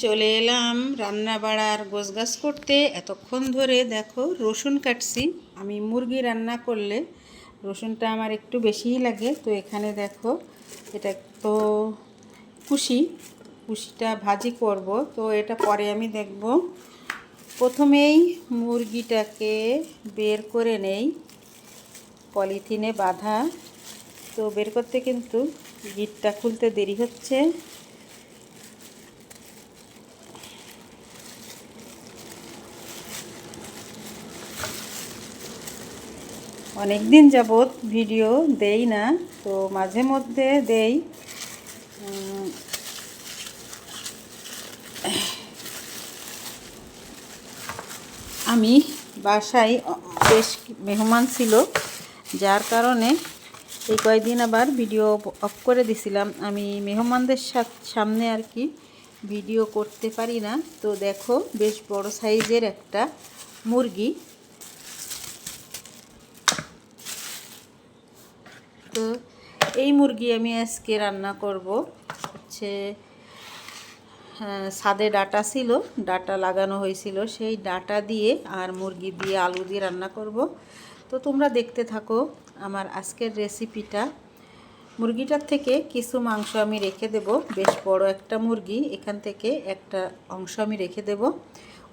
চলে এলাম রান্না বাড়ার গোছগাছ করতে। এতক্ষণ ধরে দেখো রসুন কাটছি। আমি মুরগি রান্না করলে রসুনটা আমার একটু বেশিই লাগে। তো এখানে দেখো এটা তো কুশিটা ভাজি করব। তো এটা পরে আমি দেখব। প্রথমেই মুরগিটাকে বের করে নেই, পলিথিনে বাঁধা। তো বের করতে কিন্তু গিটটা খুলতে দেরি হচ্ছে। অনেক দিন যাবত ভিডিও দেই না, তো মাঝে মধ্যে দেই। আমি বাসায় বেশ মেহমান ছিল, যার কারণে এই কয়েকদিন আবার ভিডিও অফ করে দিছিলাম। আমি মেহমানদের সামনে আর কি ভিডিও করতে পারি না। তো দেখো বেশ বড় সাইজের একটা মুরগি। তো এই মুরগি আমি আজকে রান্না করব। হচ্ছে ছাদে ডাটা ছিল, ডাটা লাগানো হয়েছিল, সেই ডাটা দিয়ে আর মুরগি দিয়ে আলু দিয়ে রান্না করব। তো তোমরা দেখতে থাকো আমার আজকের রেসিপিটা। মুরগিটার থেকে কিছু মাংস আমি রেখে দেব। বেশ বড় একটা মুরগি, এখান থেকে একটা অংশ আমি রেখে দেব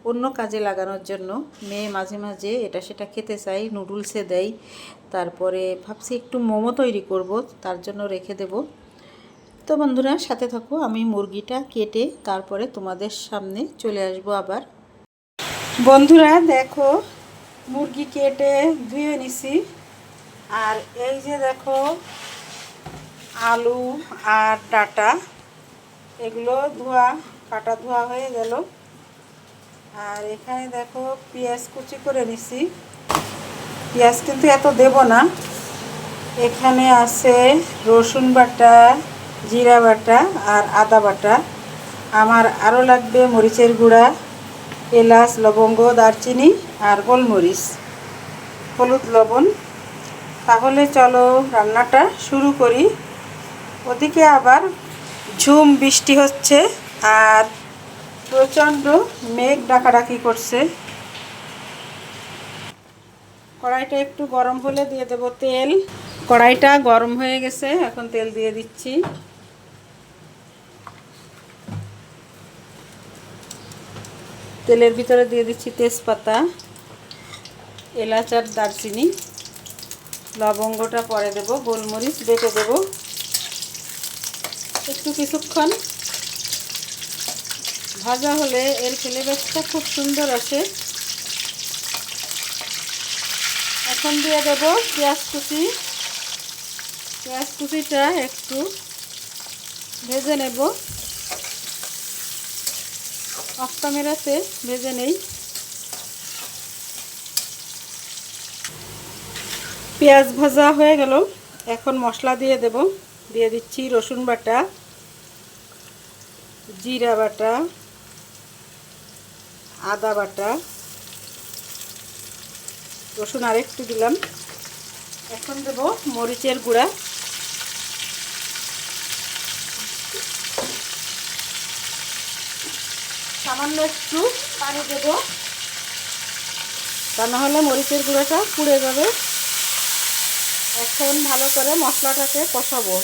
অন্য কাজে লাগানোর জন্য। মেয়ে মাঝে মাঝে এটা সেটা খেতে চাই, নুডলসে দেয়। তারপরে ভাবছি একটু মোমো তৈরি করব, তার জন্য রেখে দেব। তো বন্ধুরা সাথে থাকো, আমি মুরগিটা কেটে তারপরে তোমাদের সামনে চলে আসব আবার। বন্ধুরা দেখো মুরগি কেটে ধুয়ে নিছি। আর এই যে দেখো আলু আর ডাটা, এগুলো কাটা ধোয়া হয়ে গেল। আর এখানে দেখো পেঁয়াজ কুচি করে নিছি। পেঁয়াজ কিন্তু এত দেব না। এখানে আছে রসুন বাটা, জিরা বাটা আর আদা বাটা। আমার আরও লাগবে মরিচের গুঁড়া, এলাচ, লবঙ্গ, দারচিনি আর গোলমরিচ, হলুদ, লবণ। তাহলে চলো রান্নাটা শুরু করি। ওদিকে আবার ঝুম বৃষ্টি হচ্ছে আর প্রচণ্ড মেঘ ডাকাডাকি করছে। কড়াইটা একটু গরম হলে দিয়ে দেব তেল। কড়াইটা গরম হয়ে গেছে, এখন তেল দিয়ে দিচ্ছি। তেলের ভিতরে দিয়ে দিচ্ছি তেজপাতা, এলাচ আর দারচিনি, লবঙ্গটা পরে দেব, গোলমরিচ বেটে দেব। একটু কিছুক্ষণ ভাজা হলে এর ফ্লেভারটা খুব সুন্দর আসে। এখন দিয়ে দেব পেঁয়াজ কুচি। পেঁয়াজ কুচিটা একটু ভেজে নেব, অফ ক্যামেরাতে ভেজে নেই। পেঁয়াজ ভাজা হয়ে গেল, এখন মশলা দিয়ে দেব। দিয়ে দিচ্ছি রসুন বাটা, জিরা বাটা, আদা বাটা, রসুন আরেকটু দিলাম। এখন দেব মরিচের গুঁড়া, সামান্য একটু পানি দেব, তা নাহলে মরিচের গুঁড়োটা পুড়ে যাবে। এখন ভালো করে মশলাটাকে কষাবো।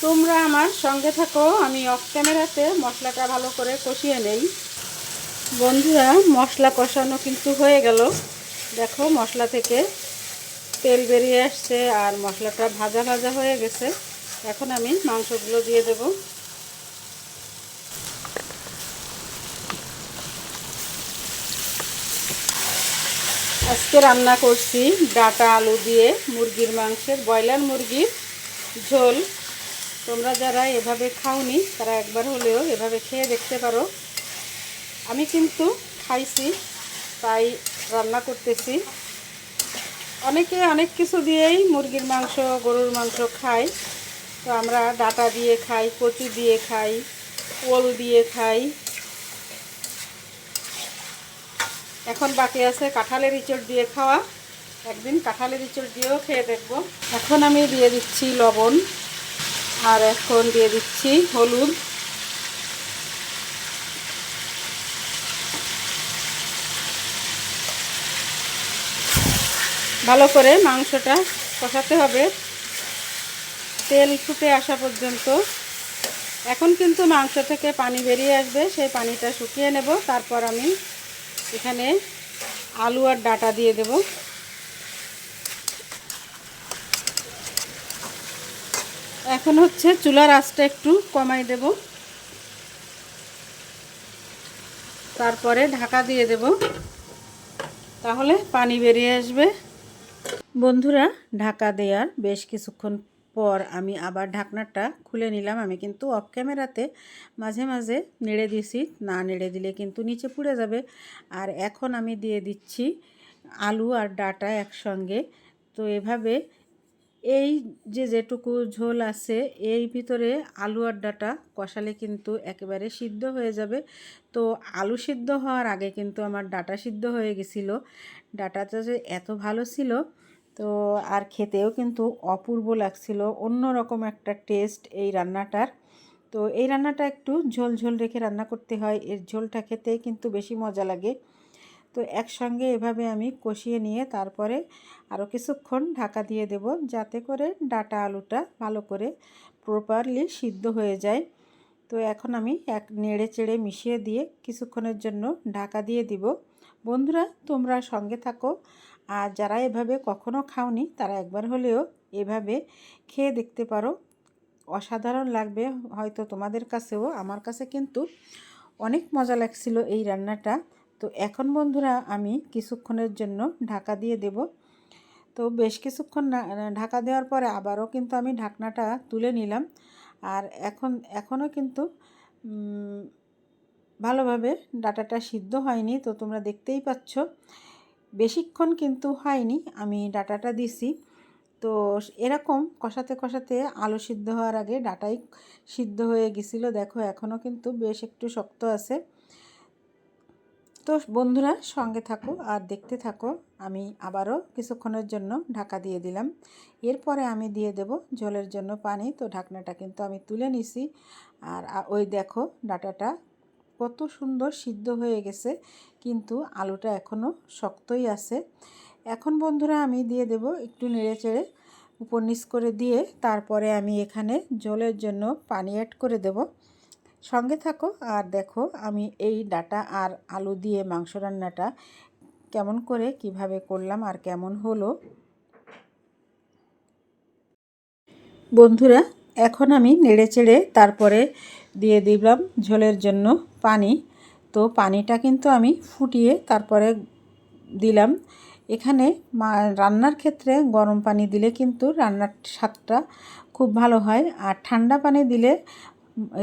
তোমরা আমার সঙ্গে থাকো, আমি অফ ক্যামেরাতে মশলাটা ভালো করে কষিয়ে নেই। বন্ধুরা মশলা কষানো কিন্তু হয়ে গেল। দেখো মশলা থেকে তেল বেরিয়ে আসছে আর মশলাটা ভাজা ভাজা হয়ে গেছে। এখন আমি মাংসগুলো দিয়ে দেব। আজকে রান্না করছি ডাটা আলু দিয়ে মুরগির মাংসের, ব্রয়লার মুরগির ঝোল। তোমরা যারা এভাবে খাওনি তারা একবার হলেও এভাবে খেয়ে দেখতে পারো। আমি কিন্তু খাইছি, তাই রান্না করতেছি। অনেকে অনেক কিছু দিয়েই মুরগির মাংস, গরুর মাংস খায়। তো আমরা ডাটা দিয়ে খাই, কচু দিয়ে খাই, ওল দিয়ে খাই। এখন বাকি আছে কাঁঠালের ইঁচড় দিয়ে খাওয়া। একদিন কাঁঠালের ইঁচড় দিয়েও খেয়ে দেখব। এখন আমি দিয়ে দিচ্ছি লবণ, আর এখন দিয়ে দিচ্ছি হলুদ। ভালো করে মাংসটা কষাতে হবে তেল ফুটে আসা পর্যন্ত। এখন কিন্তু মাংস থেকে পানি বেরিয়ে আসবে, সেই পানিটা শুকিয়ে নেব। তারপর আমি এখানে আলু আর ডাঁটা দিয়ে দেব। এখন হচ্ছে চুলার আঁচটা একটু কমাই দেব, তারপরে ঢাকা দিয়ে দেব, তাহলে পানি বেরিয়ে আসবে। বন্ধুরা, ঢাকা দেওয়ার বেশ কিছুক্ষণ পর আমি আবার ঢাকনাটা খুলে নিলাম। আমি কিন্তু অফ ক্যামেরাতে মাঝে মাঝে নেড়ে দিয়েছি, না নেড়ে দিলে কিন্তু নিচে পুড়ে যাবে। আর এখন আমি দিয়ে দিচ্ছি আলু আর ডাঁটা একসঙ্গে। তো এভাবে এই যেটুকু ঝোল আছে এর ভিতরে আলু আর ডাঁটা কষালে কিন্তু একেবারে সিদ্ধ হয়ে যাবে। তো আলু সিদ্ধ হওয়ার আগে কিন্তু আমার ডাঁটা সিদ্ধ হয়ে গেছিলো। ডাঁটাটা যে এত ভালো ছিল, তো আর খেতেও কিন্তু অপূর্ব লাগছিল, অন্যরকম একটা টেস্ট এই রান্নাটার। তো এই রান্নাটা একটু ঝোল ঝোল রেখে রান্না করতে হয়, এর ঝোলটা খেতেই কিন্তু বেশি মজা লাগে। তো একসঙ্গে এভাবে আমি কষিয়ে নিয়ে তারপরে আরও কিছুক্ষণ ঢাকা দিয়ে দেব, যাতে করে ডাঁটা আলুটা ভালো করে প্রপারলি সিদ্ধ হয়ে যায়। তো এখন আমি নেড়ে চেড়ে মিশিয়ে দিয়ে কিছুক্ষণের জন্য ঢাকা দিয়ে দিব। বন্ধুরা, তোমরা সঙ্গে থাকো, আর যারা এভাবে কখনো খাওনি তারা একবার হলেও এভাবে খেয়ে দেখতে পারো। অসাধারণ লাগবে হয়তো তোমাদের কাছেও, আমার কাছে কিন্তু অনেক মজা লাগছিল এই রান্নাটা। তো এখন বন্ধুরা আমি কিছুক্ষণের জন্য ঢাকা দিয়ে দেব। তো বেশ কিছুক্ষণ ঢাকা দেওয়ার পরে আবারও কিন্তু আমি ঢাকনাটা তুলে নিলাম। আর এখনও কিন্তু ভালোভাবে ডাঁটাটা সিদ্ধ হয়নি। তো তোমরা দেখতেই পাচ্ছ বেশিক্ষণ কিন্তু হয়নি আমি ডাঁটাটা দিছি। তো এরকম কষাতে কষাতে আলু সিদ্ধ হওয়ার আগে ডাঁটাই সিদ্ধ হয়ে গেছিলো। দেখো এখনও কিন্তু বেশ একটু শক্ত আছে। তো বন্ধুরা সঙ্গে থাকো আর দেখতে থাকো। আমি আবারও কিছুক্ষণের জন্য ঢাকা দিয়ে দিলাম। এরপরে আমি দিয়ে দেব ঝোলের জন্য পানি। তো ঢাকনাটা কিন্তু আমি তুলে নিছি। আর ওই দেখো ডাঁটাটা কত সুন্দর সিদ্ধ হয়ে গেছে, কিন্তু আলুটা এখনও শক্তই আছে। এখন বন্ধুরা আমি দিয়ে দেব একটু নেড়ে চেড়ে উপর নিচ করে দিয়ে, তারপরে আমি এখানে ঝোলের জন্য পানি অ্যাড করে দেব। সঙ্গে থাকো আর দেখো আমি এই ডাঁটা আর আলু দিয়ে মাংস রান্নাটা কেমন করে কিভাবে করলাম আর কেমন হলো। বন্ধুরা, এখন আমি নেড়ে চেড়ে তারপরে দিয়ে দিলাম ঝোলের জন্য পানি। তো পানিটা কিন্তু আমি ফুটিয়ে তারপরে দিলাম। এখানে রান্নার ক্ষেত্রে গরম পানি দিলে কিন্তু রান্নার স্বাদটা খুব ভালো হয়, আর ঠান্ডা পানি দিলে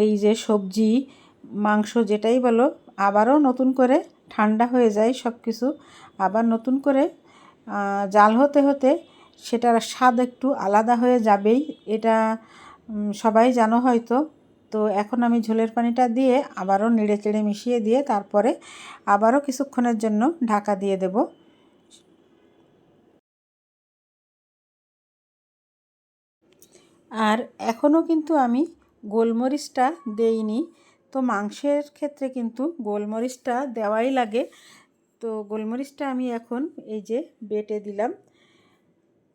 এই যে সবজি মাংস যেটাই বলো আবারও নতুন করে ঠান্ডা হয়ে যায় সব কিছু। আবার নতুন করে জাল হতে হতে সেটার স্বাদ একটু আলাদা হয়ে যাবেই, এটা সবাই জানো হয়তো। তো এখন আমি ঝোলের পানিটা দিয়ে আবারও নেড়ে চেড়ে মিশিয়ে দিয়ে তারপরে আবারও কিছুক্ষণের জন্য ঢাকা দিয়ে দেব। আর এখনও কিন্তু আমি গোলমরিচটা দেইনি। তো মাংসের ক্ষেত্রে কিন্তু গোলমরিচটা দেওয়াই লাগে। তো গোলমরিচটা আমি এখন এই যে বেটে দিলাম।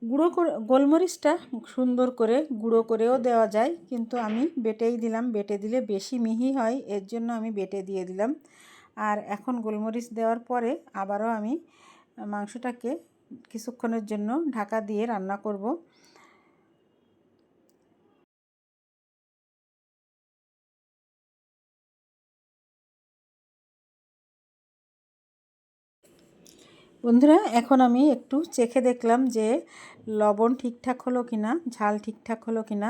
গুঁড়ো করে গোলমরিচটা সুন্দর করে গুঁড়ো করেও দেওয়া যায়, কিন্তু আমি বেটেই দিলাম। বেটে দিলে বেশি মিহি হয়, এর জন্য আমি বেটে দিয়ে দিলাম। আর এখন গোলমরিচ দেওয়ার পরে আবারও আমি মাংসটাকে কিছুক্ষণের জন্য ঢাকা দিয়ে রান্না করব। বন্ধুরা, এখন আমি একটু চেখে দেখলাম যে লবণ ঠিকঠাক হলো কিনা, ঝাল ঠিকঠাক হলো কিনা।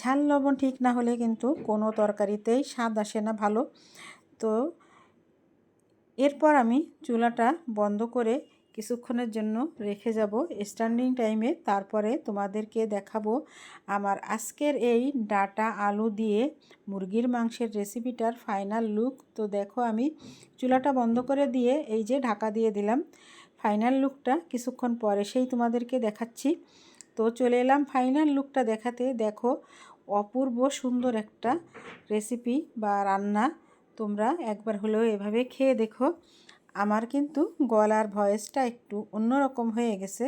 ঝাল লবণ ঠিক না হলে কিন্তু কোনো তরকারিতেই স্বাদ আসে না ভালো। তো এরপর আমি চুলাটা বন্ধ করে কিছুক্ষণের জন্য রেখে যাব স্ট্যান্ডিং টাইমে। তারপরে তোমাদেরকে দেখাবো আমার আজকের এই ডাঁটা আলু দিয়ে মুরগির মাংসের রেসিপিটার ফাইনাল লুক। তো দেখো আমি চুলাটা বন্ধ করে দিয়ে এই যে ঢাকা দিয়ে দিলাম। ফাইনাল লুকটা কিছুক্ষণ পরে সেই তোমাদেরকে দেখাচ্ছি। তো চলে এলাম ফাইনাল লুকটা দেখাতে। দেখো অপূর্ব সুন্দর একটা রেসিপি বা রান্না, তোমরা একবার হলেও এভাবে খেয়ে দেখো। আমার কিন্তু গলার ভয়েসটা একটু অন্যরকম হয়ে গেছে,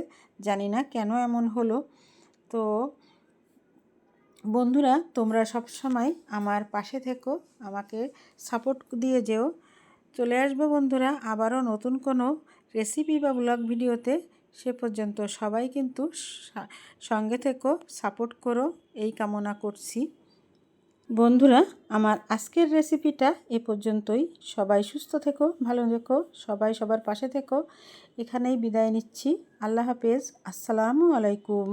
জানি না কেন এমন হলো। তো বন্ধুরা তোমরা সব সময় আমার পাশে থেকো, আমাকে সাপোর্ট দিয়ে যেও। চলে আসবো বন্ধুরা আবারও নতুন কোনো রেসিপি বা ব্লগ ভিডিওতে। সে পর্যন্ত সবাই কিন্তু সঙ্গে থেকো, সাপোর্ট করো, এই কামনা করছি। বন্ধুরা আমার আজকের রেসিপিটা এ পর্যন্তই। সবাই সুস্থ থেকো, ভালো থেকো, সবাই সবার পাশে থেকো। এখানেই বিদায় নিচ্ছি। আল্লাহ হাফেজ, আসসালামু আলাইকুম।